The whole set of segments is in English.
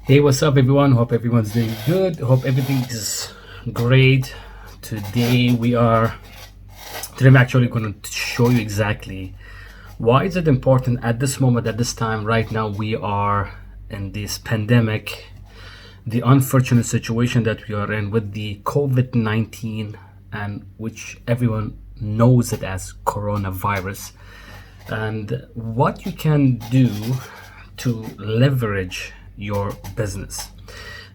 Hey, what's up, everyone? Hope everyone's doing good. Hope everything is great. Today we are. Today I'm actually going to show you exactly why is it important at this moment, at this time, right now. We are in this pandemic, the unfortunate situation that we are in with the COVID-19, and which everyone knows it as coronavirus, and what you can do to leverage your business.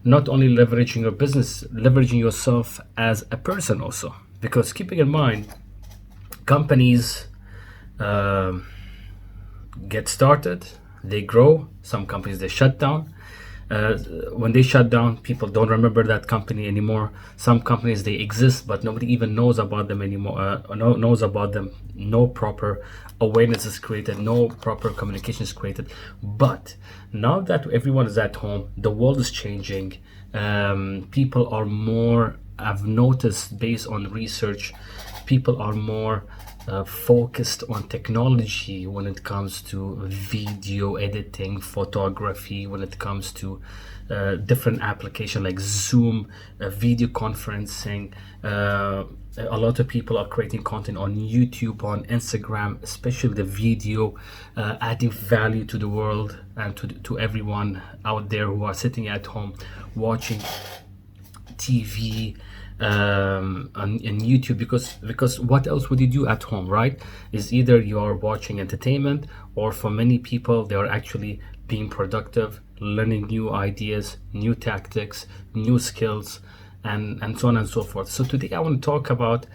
Not only leveraging your business, leveraging yourself as a person also. Because keeping in mind, companies get started, they grow. Some companies they shut down. When they shut down, people don't remember that company anymore. Some companies they exist, but nobody even knows about them anymore. Knows about them. No proper awareness is created. No proper communication is created. But now that everyone is at home, the world is changing. People are more. I've noticed based on research, people are more focused on technology when it comes to video editing, photography, when it comes to different applications like Zoom, video conferencing. A lot of people are creating content on YouTube, on Instagram, especially the video, adding value to the world and to everyone out there who are sitting at home watching TV, on YouTube, because what else would you do at home, right? Is either you are watching entertainment, or for many people they are actually being productive, learning new ideas, new tactics, new skills, and so on and so forth. So today I want to talk about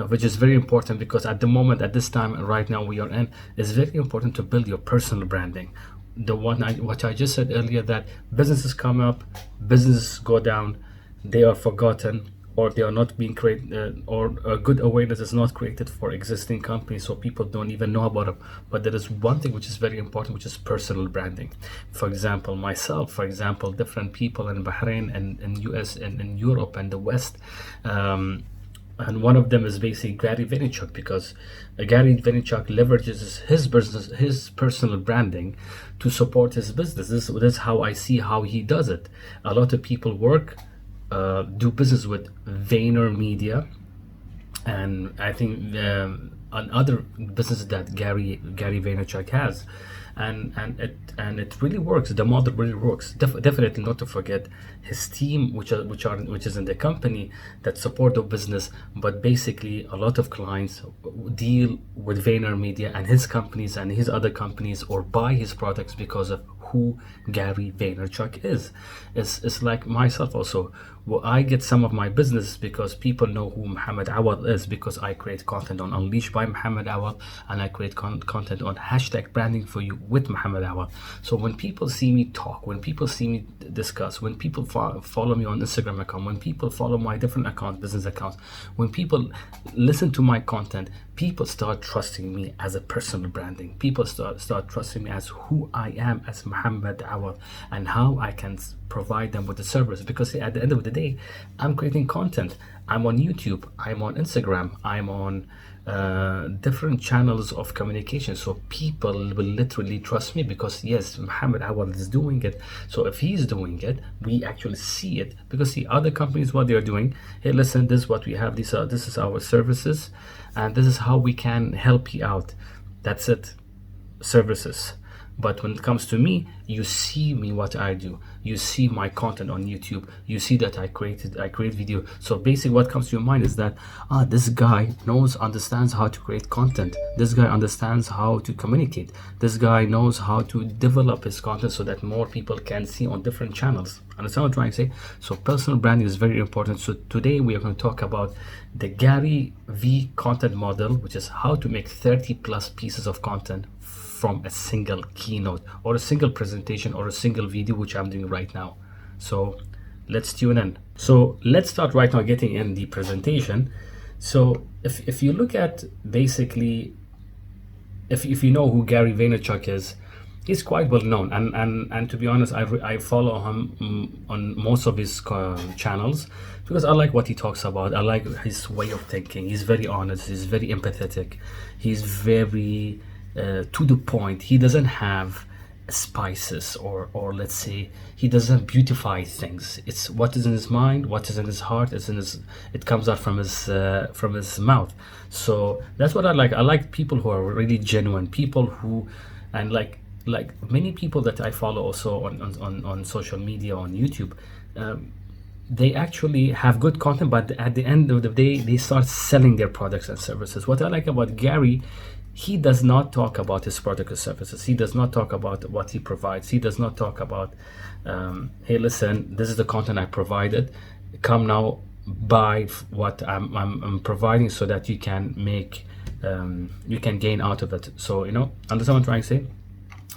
which is very important, because at the moment, at this time right now we are in, it's very important to build your personal branding. What I just said earlier, that businesses come up, businesses go down, they are forgotten, or they are not being created, or a good awareness is not created for existing companies, so people don't even know about them. But there is one thing which is very important, which is personal branding. For example, myself, for example, different people in Bahrain and in US and in Europe and the West, and one of them is basically Gary Vaynerchuk, because Gary Vaynerchuk leverages his business, his personal branding, to support his business. This is how I see how he does it. A lot of people do business with Vayner Media, and I think on other businesses that Gary Vaynerchuk has, and it really works. The model really works. Definitely not to forget his team, which is in the company that support the business. But basically, a lot of clients deal with Vayner Media and his companies and his other companies, or buy his products because of who Gary Vaynerchuk is. It's like myself also. Well, I get some of my business because people know who Muhammad Awad is, because I create content on Unleashed by Muhammad Awad, and I create content on hashtag branding for you with Muhammad Awad. So when people see me talk, when people see me discuss, when people follow me on Instagram account, when people follow my different accounts, business accounts, when people listen to my content, people start trusting me as a personal branding. People start trusting me as who I am as Muhammad Awad, and how I can provide them with the service. Because at the end of the day, I'm creating content. I'm on YouTube, I'm on Instagram, I'm on different channels of communication. So people will literally trust me, because yes, Muhammad Awad is doing it. So if he's doing it, we actually see it. Because the other companies, what they're doing, hey, listen, this is what we have, this is our services, and this is how we can help you out. That's it, services. But when it comes to me, you see me, what I do. You see my content on YouTube. You see that I create video. So basically what comes to your mind is that, this guy understands how to create content. This guy understands how to communicate. This guy knows how to develop his content so that more people can see on different channels. Understand what I'm trying to say? So personal branding is very important. So today we are going to talk about the Garyvee content model, which is how to make 30 plus pieces of content from a single keynote, or a single presentation, or a single video, which I'm doing right now. So let's tune in. So let's start right now getting in the presentation. So if you look at basically, if you know who Gary Vaynerchuk is, he's quite well known, and to be honest, I follow him on most of his channels, because I like what he talks about. I like his way of thinking. He's very honest, he's very empathetic, he's very to the point. He doesn't have spices, or let's say he doesn't beautify things. It's what is in his mind, what is in his heart, is in his, it comes out from his mouth. So that's what I like. I like people who are really genuine, people who, and like many people that I follow also on social media, on YouTube, they actually have good content, but at the end of the day they start selling their products and services. What I like about Gary, he does not talk about his product or services. He does not talk about what he provides. He does not talk about, hey, listen, this is the content I provided. Come now, buy what I'm providing, so that you can make, you can gain out of it. So, understand what I'm trying to say?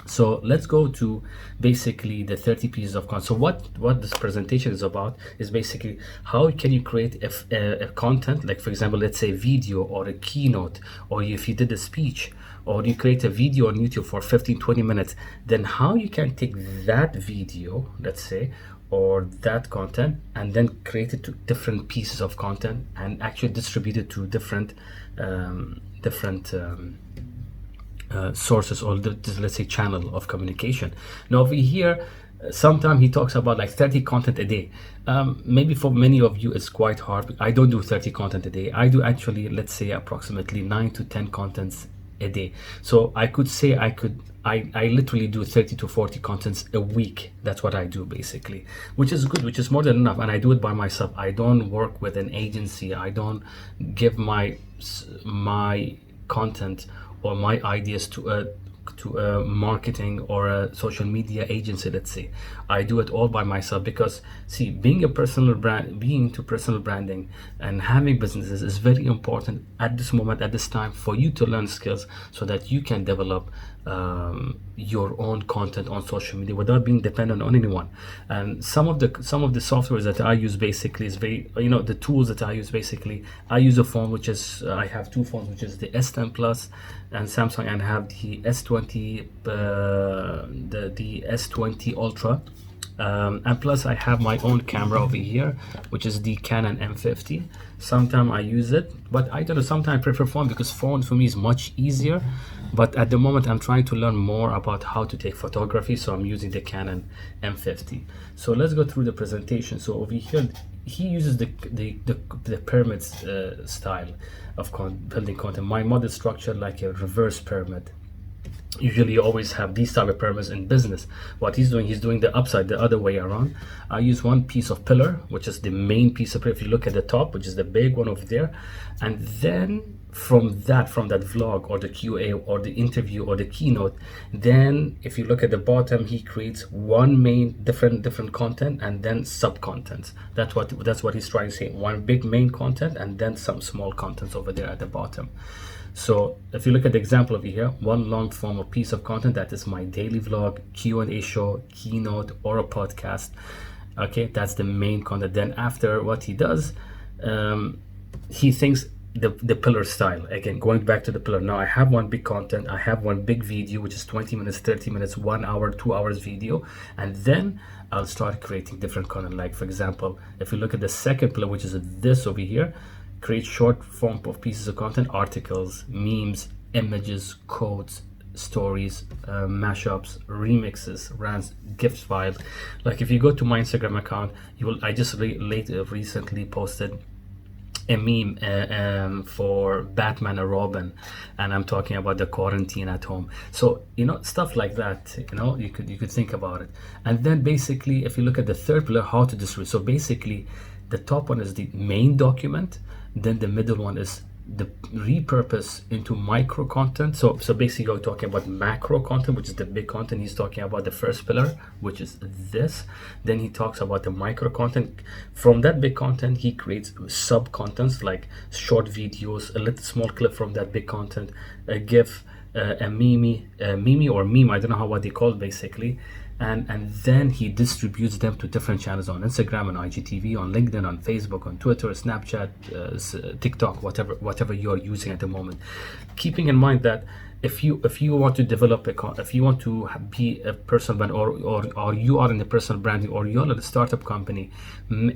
So let's go to basically the 30 pieces of content. So what this presentation is about is basically how can you create a content, like for example, let's say video or a keynote, or if you did a speech, or you create a video on YouTube for 15-20 minutes, then how you can take that video, let's say, or that content, and then create it to different pieces of content and actually distribute it to different sources, or let's say channel of communication. Now over here, sometimes he talks about like 30 content a day. Maybe for many of you it's quite hard. I don't do 30 content a day. I do actually, let's say, approximately 9 to 10 contents a day. So I could say I literally do 30 to 40 contents a week. That's what I do basically, which is good, which is more than enough. And I do it by myself. I don't work with an agency. I don't give my content or my ideas to a marketing or a social media agency, let's say. I do it all by myself, because see, being into personal branding and having businesses is very important at this moment, at this time, for you to learn skills so that you can develop your own content on social media without being dependent on anyone. And some of the softwares that I use basically is very, the tools that I use basically, I use a phone which is, I have two phones, which is the S10 Plus and Samsung, and have the S20, the S20 Ultra. And plus I have my own camera over here, which is the Canon M50. Sometimes I use it, but I don't know, sometimes I prefer phone, because phone for me is much easier. But at the moment I'm trying to learn more about how to take photography, so I'm using the Canon M50. So let's go through the presentation. So over here he uses the pyramid style of building content. My model structure like a reverse pyramid. Usually you always have these type of pyramids in business. What he's doing the upside, the other way around. I use one piece of pillar, which is the main piece of pillar. If you look at the top, which is the big one over there, and then from that vlog or the QA or the interview or the keynote, then if you look at the bottom, he creates one main different content and then sub contents. That's what he's trying to say. One big main content and then some small contents over there at the bottom. So if you look at the example over here, one long form of piece of content, that is my daily vlog, Q&A show, keynote, or a podcast. Okay, that's the main content. Then after, what he does, he thinks the pillar style. Again, going back to the pillar. Now I have one big content, I have one big video, which is 20 minutes, 30 minutes, 1 hour, 2 hours video, and then I'll start creating different content. Like for example, if you look at the second pillar, which is this over here, create short form of pieces of content, articles, memes, images, quotes, stories, mashups, remixes, rants, GIF files. Like if you go to my Instagram account, I just recently posted a meme for Batman and Robin, and I'm talking about the quarantine at home. So stuff like that, you could think about it. And then basically, if you look at the third pillar, how to distribute. So basically, the top one is the main document, then the middle one is the repurpose into micro content. So basically you're talking about macro content, which is the big content. He's talking about the first pillar, which is this. Then he talks about the micro content. From that big content, he creates sub contents like short videos, a little small clip from that big content, a GIF, a meme or meme, I don't know what they call it basically. And then he distributes them to different channels on Instagram, on IGTV, on LinkedIn, on Facebook, on Twitter, Snapchat, TikTok, whatever you're using at the moment. Keeping in mind that if you want to develop if you want to be a personal brand, or you are in the personal branding, or you're in a startup company,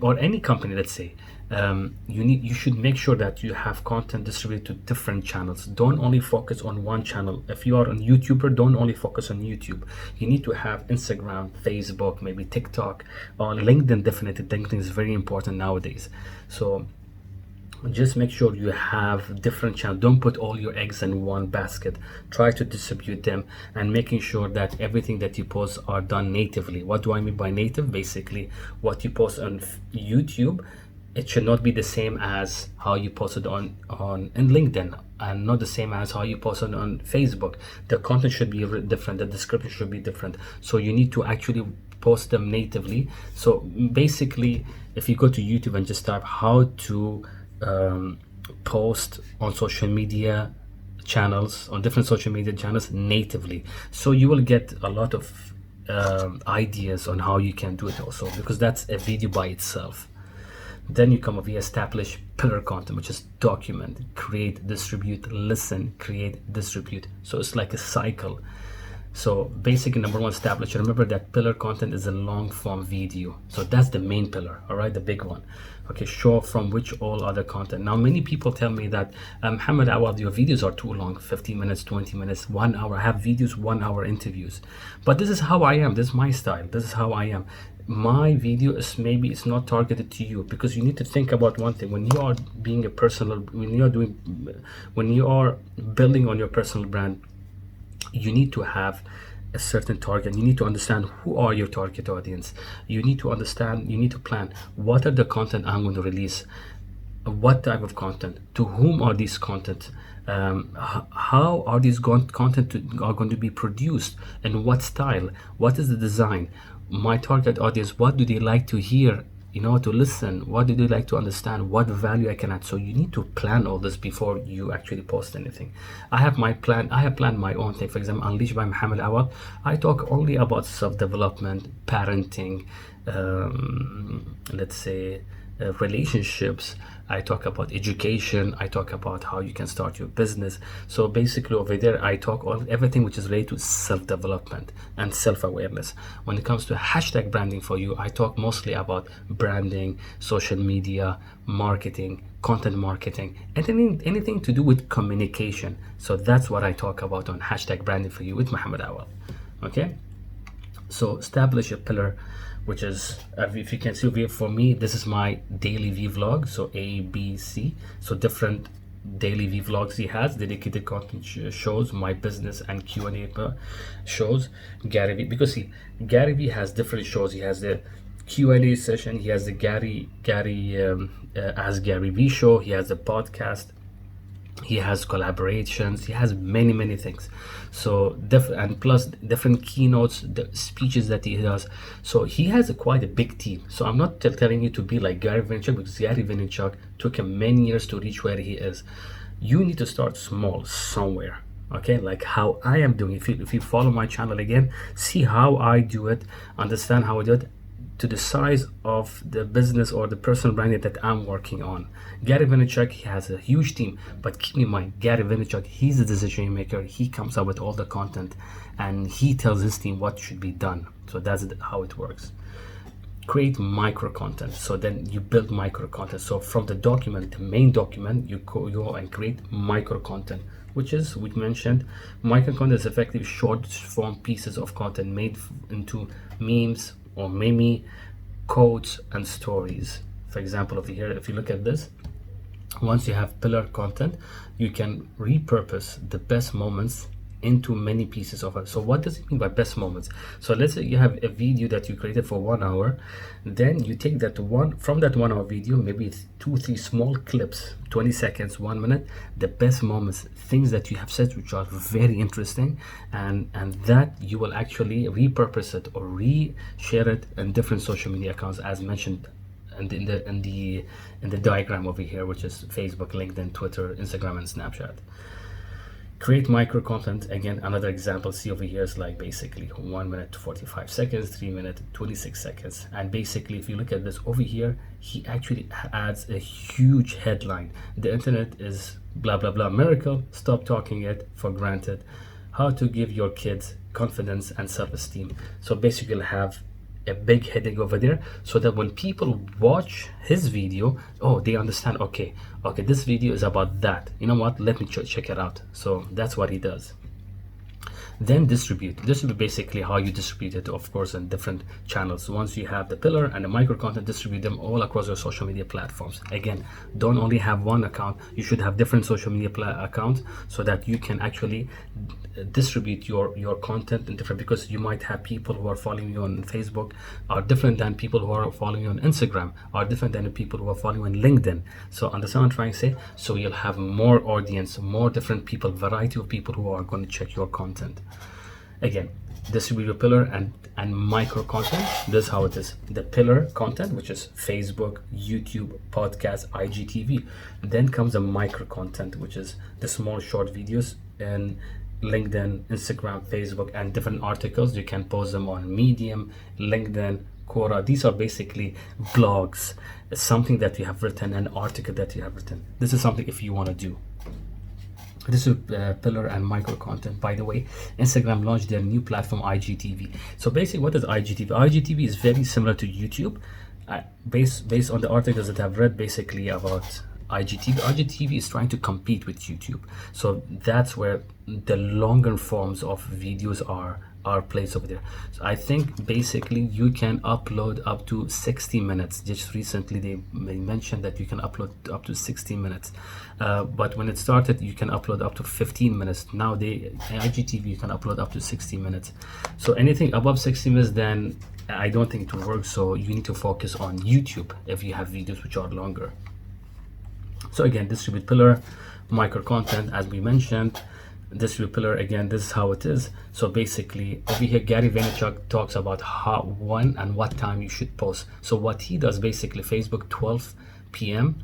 or any company, let's say, you should make sure that you have content distributed to different channels. Don't only focus on one channel. If you are a YouTuber, don't only focus on YouTube. You need to have Instagram, Facebook, maybe TikTok, or LinkedIn. Definitely LinkedIn is very important nowadays. So just make sure you have different channels. Don't put all your eggs in one basket. Try to distribute them, and making sure that everything that you post are done natively. What do I mean by native? Basically, what you post on YouTube, it should not be the same as how you post it on in LinkedIn, and not the same as how you post it on Facebook. The content should be different. The description should be different. So you need to actually post them natively. So basically, if you go to YouTube and just type how to post on social media channels, on different social media channels natively, so you will get a lot of ideas on how you can do it also, because that's a video by itself. Then you come over here, establish pillar content, which is document, create, distribute, listen, create, distribute. So it's like a cycle. So basically, number one, establish. Remember that pillar content is a long form video. So that's the main pillar, all right, the big one. Okay, show from which all other content. Now, many people tell me that, Muhammad Awad, your videos are too long, 15 minutes, 20 minutes, 1 hour. I have videos, 1 hour interviews. But this is how I am. This is my style. This is how I am. My video is maybe it's not targeted to you, because you need to think about one thing. When you are being a personal, when you are building on your personal brand, you need to have a certain target. You need to understand who are your target audience. You need to understand, you need to plan, what are the content I'm going to release, what type of content, to whom are these content, how are these content are going to be produced, and what style, what is the design, my target audience, what do they like to hear, to listen, what do they like to understand, what value I can add. So you need to plan all this before you actually post anything. I have planned my own thing. For example, Unleashed by Muhammad Awad, I talk only about self-development, parenting, let's say relationships. I talk about education. I talk about how you can start your business. So basically over there, I talk everything which is related to self-development and self-awareness. When it comes to hashtag branding for you, I talk mostly about branding, social media, marketing, content marketing, anything to do with communication. So that's what I talk about on hashtag branding for you with Muhammad Awal. Okay, so establish a pillar, which is, if you can see over here, for me, this is my daily vlog. So A, B, C. So different daily vlogs he has, dedicated content shows, my business and Q&A shows. Garyvee, because see, Garyvee has different shows. He has the Q&A session. He has the Gary as Garyvee show. He has the podcast. He has collaborations. He has many things. So and plus different keynotes, the speeches that he does. So he has quite a big team. So I'm not telling you to be like Gary Vaynerchuk, because Gary Vaynerchuk took him many years to reach where he is. You need to start small somewhere. Okay, like how I am doing. If you follow my channel again, see how I do it, understand how I do it, to the size of the business or the personal branding that I'm working on. Gary Vaynerchuk, he has a huge team, but keep in mind, Gary Vaynerchuk, he's the decision maker. He comes up with all the content, and he tells his team what should be done. So that's how it works. Create micro content. So then you build micro content. So from the document, the main document, you go and create micro content, which is, we mentioned, micro content is effective short form pieces of content made into memes or meme, quotes, and stories. For example, over here, if you look at this, once you have pillar content, you can repurpose the best moments into many pieces of it. So what does it mean by best moments? So let's say you have a video that you created for 1 hour, then you take from that 1 hour video, maybe it's 2-3 small clips, 20 seconds, 1 minute, the best moments, things that you have said which are very interesting, and that you will actually repurpose it or re-share it in different social media accounts, as mentioned in the diagram over here, which is Facebook, LinkedIn, Twitter, Instagram, and Snapchat. Create micro content. Again, another example, see over here, is like basically 1 minute 45 seconds, 3 minutes 26 seconds. And basically, if you look at this over here, he actually adds a huge headline: the internet is blah blah blah miracle, stop talking it for granted, how to give your kids confidence and self-esteem. So basically you'll have a big heading over there, so that when people watch his video, oh, they understand, okay, this video is about that, you know what, let me check it out. So that's what he does. Then distribute basically how you distribute it, of course, in different channels. Once you have the pillar and the micro content, distribute them all across your social media platforms. Again, don't only have one account, you should have different social media accounts, so that you can actually distribute your content in different, because you might have people who are following you on Facebook are different than people who are following you on Instagram, are different than the people who are following you on LinkedIn. So understand what I'm trying to say? So you'll have more audience, more different people, variety of people who are going to check your content. Again, distribute your pillar and micro content. This is how it is: the pillar content, which is Facebook, YouTube, podcast, IGTV. Then comes the micro content, which is the small short videos and LinkedIn, Instagram, Facebook, and different articles. You can post them on Medium, LinkedIn, Quora. These are basically blogs, something that you have written, an article that you have written. This is something if you want to do. This is pillar and micro content. By the way, Instagram launched their new platform, IGTV. So basically, what is IGTV? IGTV is very similar to YouTube, based on the articles that I've read basically about IGTV. IGTV is trying to compete with YouTube. So that's where the longer forms of videos are placed over there. So I think basically you can upload up to 60 minutes. Just recently they mentioned that you can upload up to 60 minutes. But when it started, you can upload up to 15 minutes. Now IGTV, you can upload up to 60 minutes. So anything above 60 minutes, then I don't think it will work. So you need to focus on YouTube if you have videos which are longer. So again, distribute pillar, micro content, as we mentioned. Distribute pillar, again, this is how it is. So basically over here, Gary Vaynerchuk talks about how, when and what time you should post. So what he does basically, Facebook 12 p.m,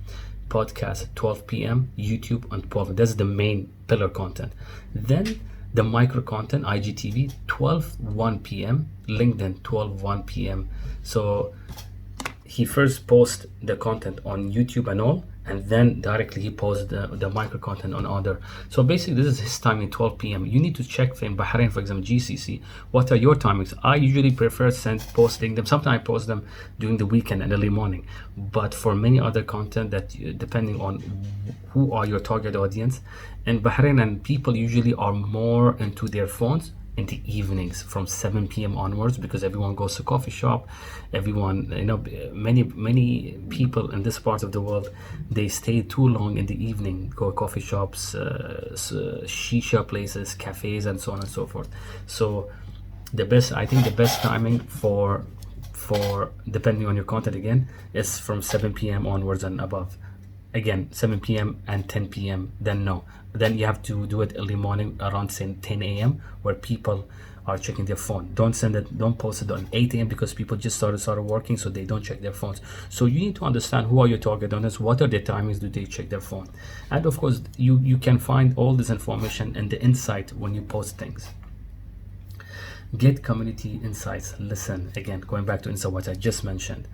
podcast 12 p.m, YouTube on 12. That's the main pillar content. Then the micro content, IGTV 1 p.m, LinkedIn 1 p.m. So he first posts the content on YouTube and all, and then directly he posts the micro content on other. So basically this is his timing, 12 p.m. You need to check in Bahrain, for example, GCC, what are your timings? I usually prefer posting them. Sometimes I post them during the weekend and early morning, but for many other content that depending on who are your target audience. In Bahrain, and people usually are more into their phones in the evenings from 7 p.m. onwards, because everyone goes to coffee shop. Everyone, many people in this part of the world, they stay too long in the evening, go coffee shops, shisha places, cafes, and so on and so forth. So I think the best timing for depending on your content, again, is from 7 p.m. onwards and above. Again, 7 p.m. and 10 p.m. Then you have to do it early morning around 10 a.m. where people are checking their phone. Don't post it on 8 a.m. because people just started working, so they don't check their phones. So you need to understand who are your target audience, what are their timings, do they check their phone? And of course, you can find all this information and the insight when you post things. Get community insights. Listen, again, going back to insight, what I just mentioned.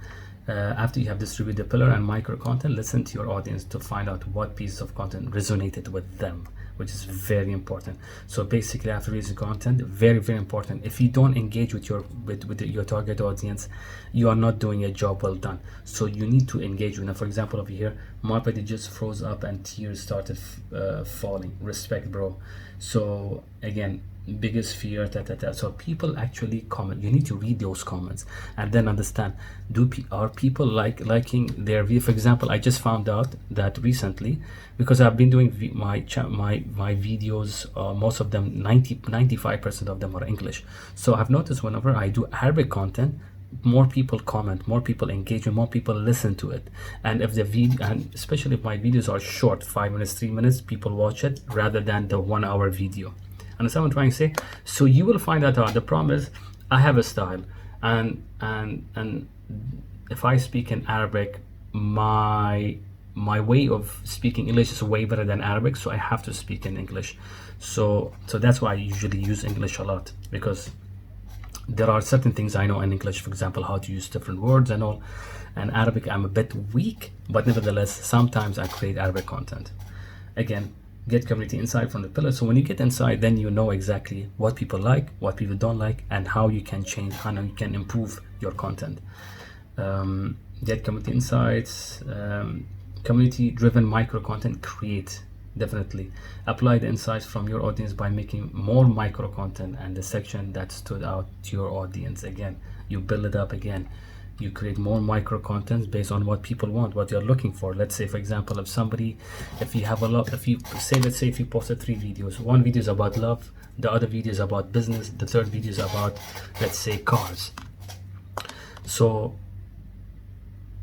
After you have distributed the pillar and micro content, listen to your audience to find out what pieces of content resonated with them, which is very important. So basically, after releasing content, very, very important. If you don't engage with your target audience, you are not doing a job well done. So you need to engage with them. For example, over here, my body just froze up and tears started falling. Respect, bro. So again, biggest fear, so people actually comment. You need to read those comments and then understand, are people liking their video? For example, I just found out that recently, because I've been doing my videos, most of them, 95% of them are English. So I've noticed whenever I do Arabic content, more people comment, more people engage, and more people listen to it. And if the video, and especially if my videos are short, 5 minutes, 3 minutes, people watch it rather than the 1 hour video. Understand what I'm trying to say? So you will find that out. The problem is, I have a style, and if I speak in Arabic, my my way of speaking English is way better than Arabic, so I have to speak in English. So that's why I usually use English a lot, because there are certain things I know in English, for example, how to use different words and all. And Arabic, I'm a bit weak, but nevertheless, sometimes I create Arabic content. Again, get community insight from the pillars. So when you get inside, then you know exactly what people like, what people don't like, and how you can change, how you can improve your content. Get community insights, community-driven micro content, create. Definitely apply the insights from your audience by making more micro content and the section that stood out to your audience. Again, you build it up. Again, you create more micro contents based on what people want, what you're looking for. Let's say, for example, if you have a lot, let's say if you posted 3 videos, one video is about love, the other video is about business, the third video is about, let's say, cars. So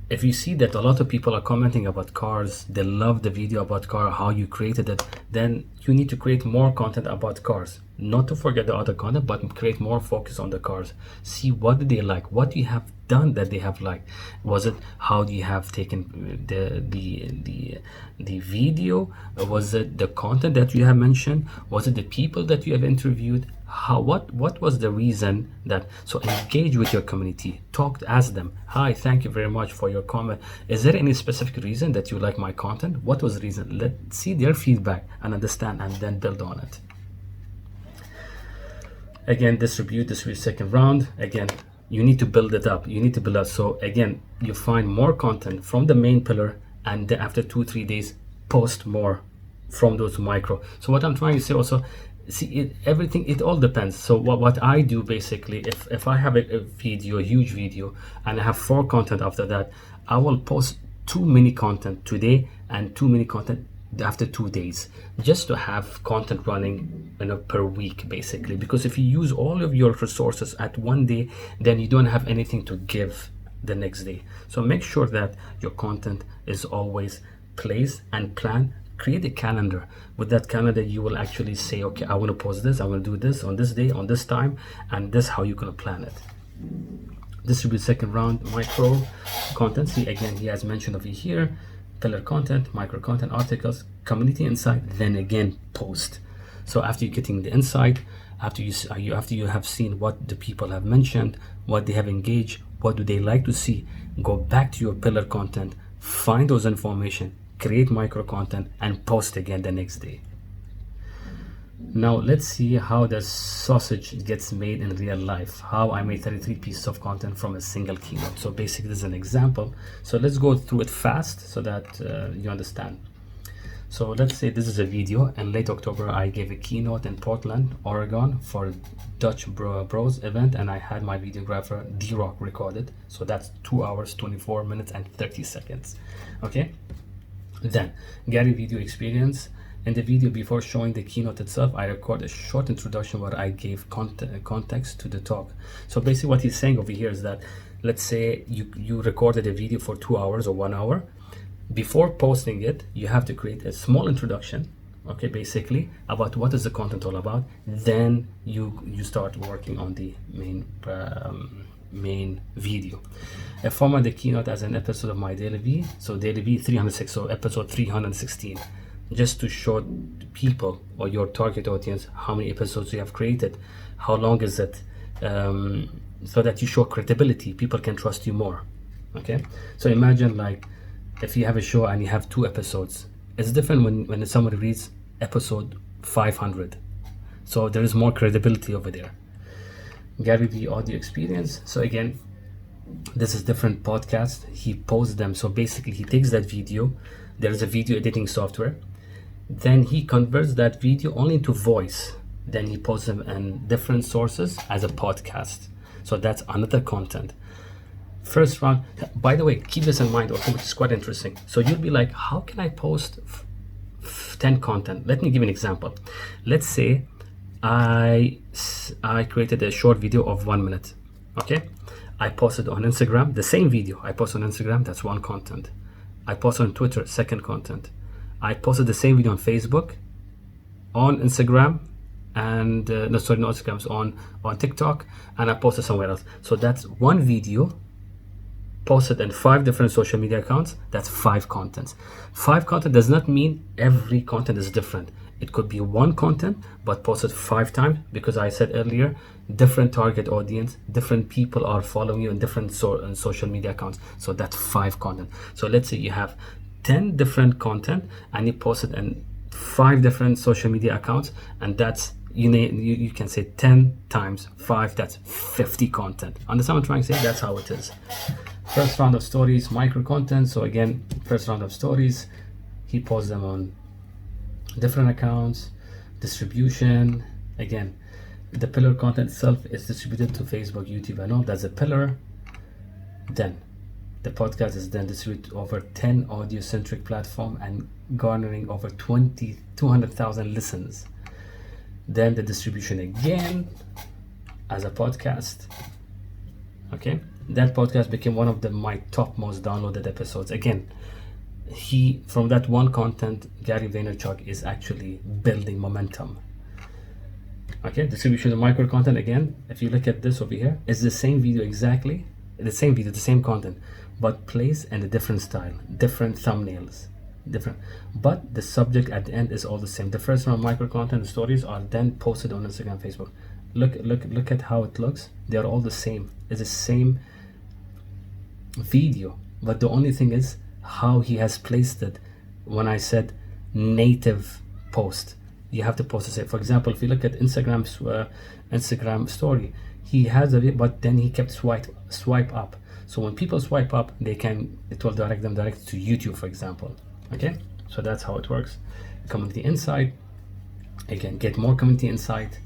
if you see that a lot of people are commenting about cars, they love the video about car, how you created it, then you need to create more content about cars. Not to forget the other content, but create more focus on the cars. See what do they like, what you have done that they have liked. Was it how do you have taken the video? Was it the content that you have mentioned? Was it the people that you have interviewed? What was the reason that? So engage with your community, ask them, hi, thank you very much for your comment. Is there any specific reason that you like my content? What was the reason? Let's see their feedback and understand, and then build on it. Again, distribute second round. Again, you need to build it up. So again, you find more content from the main pillar, and then after 2-3 days, post more from those micro. So what I'm trying to say also, see, it all depends. So what I do basically, if I have a huge video, and I have 4 content after that, I will post 2 mini content today and 2 mini content after 2 days, just to have content running per week basically. Because if you use all of your resources at one day, then you don't have anything to give the next day. So make sure that your content is always placed and planned. Create a calendar. With that calendar, you will actually say, okay, I want to post this, I want to do this on this day, on this time, and this is how you're going to plan it. Distribute second round micro content. See, again, he has mentioned over here, pillar content, micro content, articles, community insight, then again post. So after you're getting the insight, after you have seen what the people have mentioned, what they have engaged, what do they like to see, go back to your pillar content, find those information, create micro content, and post again the next day. Now let's see how the sausage gets made in real life, how I made 33 pieces of content from a single keynote. So basically this is an example. So let's go through it fast so that you understand. So let's say this is a video. In late October, I gave a keynote in Portland, Oregon for Dutch Bros event, and I had my videographer D-Rock recorded. So that's 2 hours, 24 minutes and 30 seconds. Okay. Then Gary video experience. In the video before showing the keynote itself, I record a short introduction where I gave context to the talk. So basically what he's saying over here is that, let's say you recorded a video for 2 hours or 1 hour. Before posting it, you have to create a small introduction, okay, basically about what is the content all about. Then you start working on the main video. I format the keynote as an episode of my Garyvee. So Garyvee 306, so episode 316, just to show people or your target audience how many episodes you have created, how long is it, so that you show credibility, people can trust you more. Okay, so imagine like if you have a show and you have 2 episodes, it's different when somebody reads episode 500. So there is more credibility over there. Garyvee audio experience. So again, this is different podcast. He posts them. So basically he takes that video. There is a video editing software. Then he converts that video only into voice. Then he posts them in different sources as a podcast. So that's another content. First round, by the way, keep this in mind, okay, which is quite interesting. So you'll be like, how can I post 10 content? Let me give you an example. Let's say I created a short video of 1 minute. Okay, I posted on Instagram the same video. I posted on Instagram, that's one content. I posted on Twitter, second content. I posted the same video on Facebook, on Instagram, and not Instagram, on TikTok, and I posted somewhere else. So that's one video posted in 5 different social media accounts, that's 5 contents. 5 content does not mean every content is different. It could be one content but posted 5 times, because I said earlier, different target audience, different people are following you in different social media accounts. So that's 5 content. So let's say you have 10 different content and you post it in 5 different social media accounts, and that's you can say 10 times 5, that's 50 content. Understand what I'm trying to say? That's how it is. First round of stories, micro content. So again, first round of stories, he posts them on different accounts. Distribution, again, the pillar content itself is distributed to Facebook, YouTube, and all. That's a pillar. Then the podcast is then distributed over 10 audio-centric platform and garnering over 200,000 listens. Then the distribution again as a podcast. Okay, that podcast became one of my top most downloaded episodes. Again, from that one content, Gary Vaynerchuk is actually building momentum. Okay, distribution of micro content, again, if you look at this over here, it's the same video exactly, the same content, but placed in a different style, different thumbnails, different, but the subject at the end is all the same. The first round of micro content stories are then posted on Instagram, Facebook. Look at how it looks. They are all the same. It's the same video, but the only thing is how he has placed it. When I said native post, you have to post it. For example, if you look at Instagram story, he has a bit, but then he kept swipe up. So when people swipe up, it will direct them to YouTube, for example. Okay, so that's how it works. Community insight, again, get more community insight,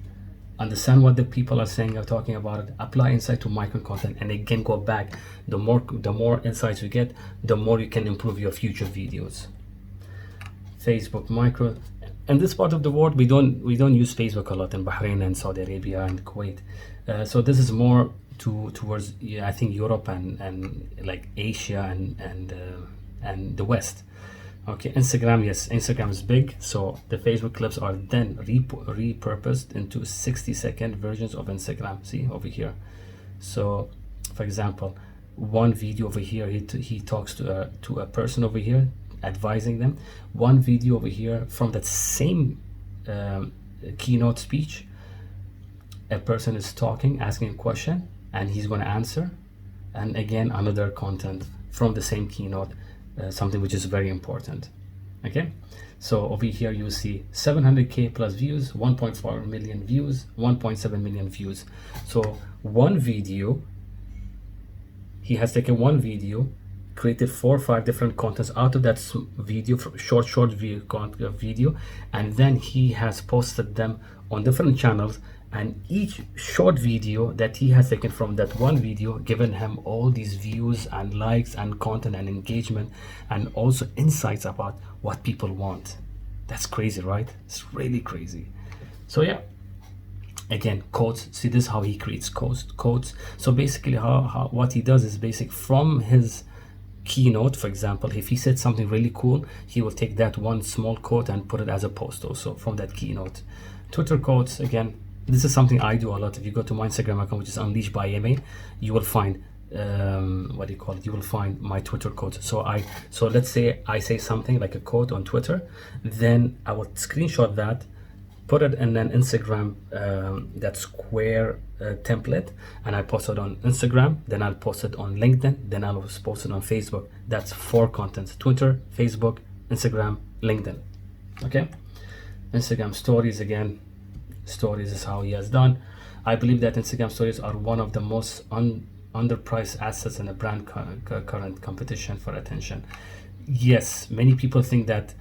understand what the people are saying or talking about it, apply insight to micro content, and again go back. The more insights you get, the more you can improve your future videos. Facebook micro. In this part of the world, we don't use Facebook a lot in Bahrain and Saudi Arabia and Kuwait. So this is more towards I think Europe and like Asia and the West. Okay, Instagram, yes, Instagram is big. So the Facebook clips are then repurposed into 60-second versions of Instagram. See over here. So, for example, one video over here, he talks to a person over here, advising them. One video over here from that same keynote speech, a person is talking, asking a question, and he's going to answer. And again, another content from the same keynote. Something which is very important. Okay, so over here you will see 700k plus views, 1.4 million views, 1.7 million views. So one video, he has taken one video, created 4 or 5 different contents out of that video, short video, and then he has posted them on different channels, and each short video that he has taken from that one video given him all these views and likes and content and engagement, and also insights about what people want. That's crazy, right? It's really crazy. So yeah, again, quotes. See, this is how he creates quotes. So basically what he does is basic from his keynote. For example, if he said something really cool, he will take that one small quote and put it as a post also from that keynote. Twitter quotes, again, this is something I do a lot. If you go to my Instagram account, which is Unleashed by Yemi, you will find you will find my Twitter quotes. So let's say I say something like a quote on Twitter, then I will screenshot that, put it in an Instagram that square template, and I post it on Instagram, then I'll post it on LinkedIn, then I'll post it on Facebook. That's 4 contents: Twitter, Facebook, Instagram, LinkedIn. Okay, Instagram stories, again, stories is how he has done. I believe that Instagram stories are one of the most underpriced assets in a brand current competition for attention. Yes, many people think that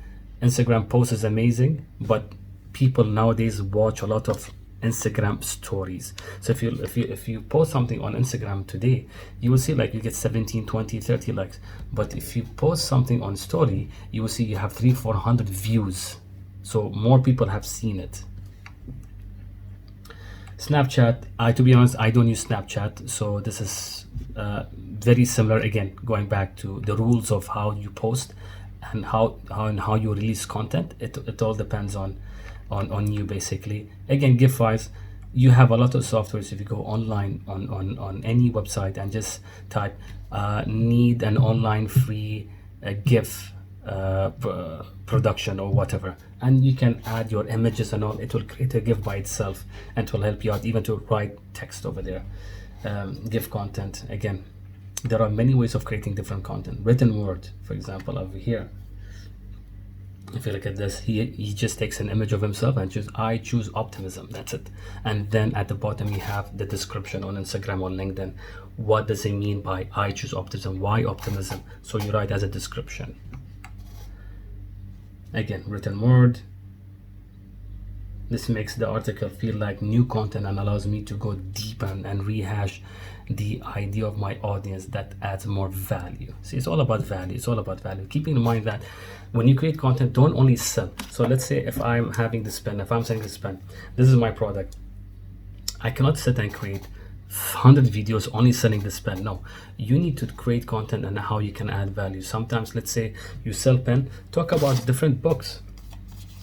Instagram post is amazing, but people nowadays watch a lot of Instagram stories. So if you post something on Instagram today, you will see like you get 17, 20, 30 likes. But if you post something on story, you will see you have 300-400 views. So more people have seen it. Snapchat, to be honest, I don't use Snapchat, so this is very similar. Again, going back to the rules of how you post and how you release content. It all depends on you, basically. Again, GIF files, You have a lot of softwares. If you go online on any website and just type need an online free GIF production or whatever, and you can add your images and all, it will create a GIF by itself, and it will help you out even to write text over there. GIF content, again, there are many ways of creating different content. Written word, for example, over here, if you look at this, he just takes an image of himself and I choose optimism. That's it. And then at the bottom you have the description on Instagram or LinkedIn. What does it mean by I choose optimism? Why optimism? So you write as a description. Again, written word. This makes the article feel like new content and allows me to go deep and rehash the idea of my audience that adds more value. See, it's all about value. It's all about value. Keeping in mind that when you create content, don't only sell. So let's say if I'm having this pen, if I'm selling this pen, this is my product. I cannot sit and create 100 videos only selling this pen. No, you need to create content and how you can add value. Sometimes, let's say you sell pen, talk about different books.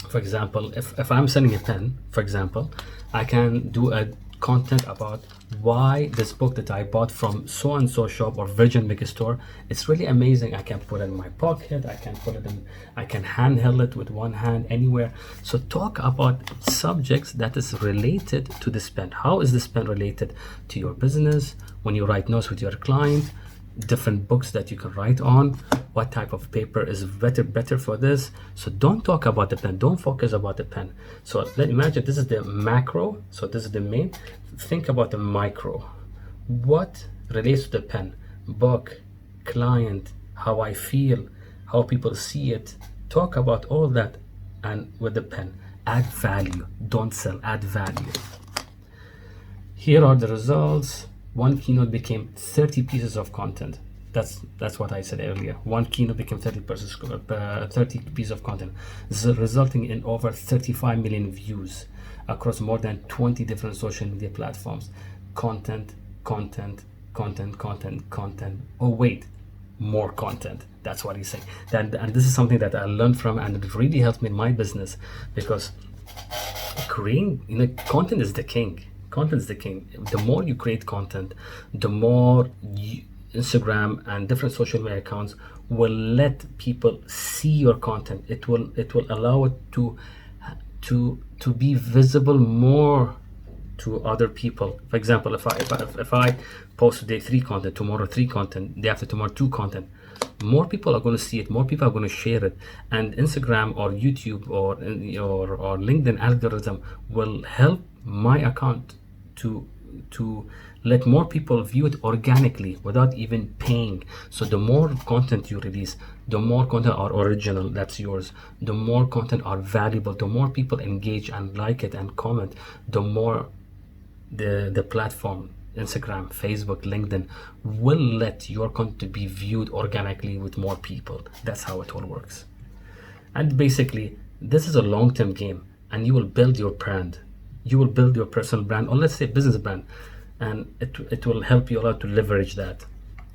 For example, if I'm selling a pen, for example, I can do a content about why this book that I bought from so and so shop or Virgin Megastore, it's really amazing. I can put it in my pocket, I can put it in, I can handheld it with one hand anywhere. So talk about subjects that is related to this pen. How is this pen related to your business? When you write notes with your client, different books that you can write on, what type of paper is better for this. So don't talk about the pen, don't focus about the pen. So let imagine this is the macro, so this is the main. Think about the micro. What relates to the pen? Book, client, how I feel, how people see it. Talk about all that, and with the pen, add value. Don't sell, add value. Here are the results. One keynote became 30 pieces of content. That's what I said earlier. One keynote became 30 pieces of content, resulting in over 35 million views across more than 20 different social media platforms. Content. Oh wait, more content. That's what he's saying. And this is something that I learned from, and it really helped me in my business, because creating, content is the king. Content is the king. The more you create content, the more Instagram and different social media accounts will let people see your content. It will allow it to be visible more to other people. For example, if I post today 3 content, tomorrow 3 content, day after tomorrow 2 content, more people are going to see it, more people are going to share it, and Instagram or YouTube or LinkedIn algorithm will help my account to let more people view it organically without even paying. So the more content you release, the more content are original, that's yours, the more content are valuable, the more people engage and like it and comment, the more the platform, Instagram, Facebook, LinkedIn, will let your content be viewed organically with more people. That's how it all works. And basically, this is a long-term game, and you will build your brand. You will build your personal brand, or let's say business brand, and it will help you a lot to leverage that.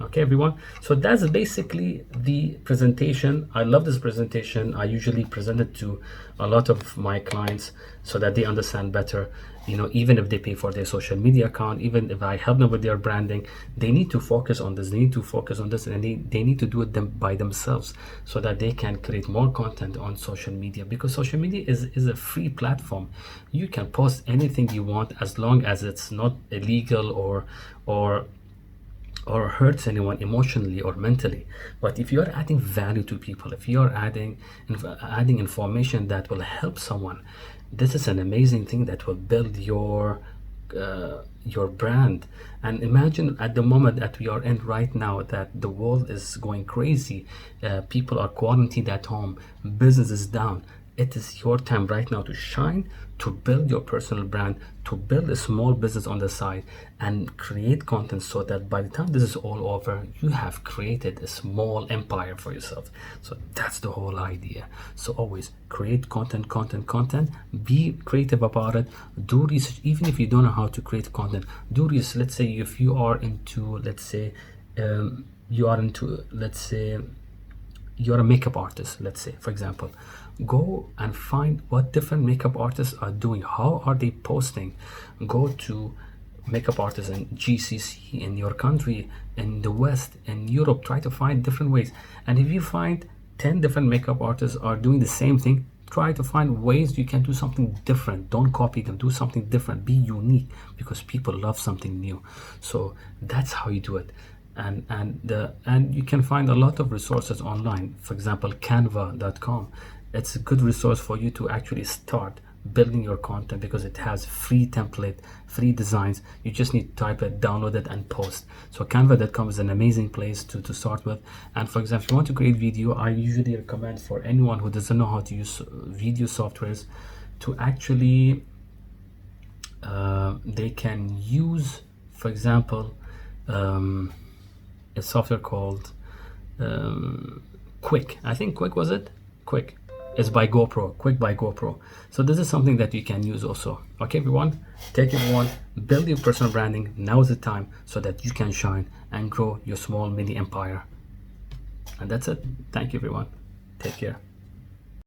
Okay, everyone, so that's basically the presentation. I love this presentation. I usually present it to a lot of my clients so that they understand better. Even if they pay for their social media account, even if I help them with their branding, they need to focus on this. They need to focus on this, and they need to do it by themselves so that they can create more content on social media, because social media is a free platform. You can post anything you want as long as it's not illegal or hurts anyone emotionally or mentally. But if you're adding value to people, if you're adding information that will help someone, this is an amazing thing that will build your brand. And imagine at the moment that we are in right now, that the world is going crazy, people are quarantined at home, business is down. It is your time right now to shine, to build your personal brand, to build a small business on the side, and create content so that by the time this is all over, you have created a small empire for yourself. So that's the whole idea. So always create content. Be creative about it. Do research. Even if you don't know how to create content, do research. Let's say if you are into, you're a makeup artist, let's say, for example, go and find what different makeup artists are doing. How are they posting? Go to makeup artists in GCC in your country, in the West, in Europe. Try to find different ways. And if you find 10 different makeup artists are doing the same thing, try to find ways you can do something different. Don't copy them, do something different, be unique, because people love something new. So that's how you do it. And you can find a lot of resources online. For example, canva.com, it's a good resource for you to actually start building your content, because it has free template, free designs. You just need to type it, download it, and post. So canva.com is an amazing place to start with. And for example, if you want to create video, I usually recommend for anyone who doesn't know how to use video softwares to actually they can use, for example, a software called Quick. I think Quick, was it? Quick. It's by GoPro. Quick by GoPro. So this is something that you can use also. Okay, everyone, take everyone, build your personal branding. Now is the time so that you can shine and grow your small mini empire. And that's it. Thank you, everyone. Take care.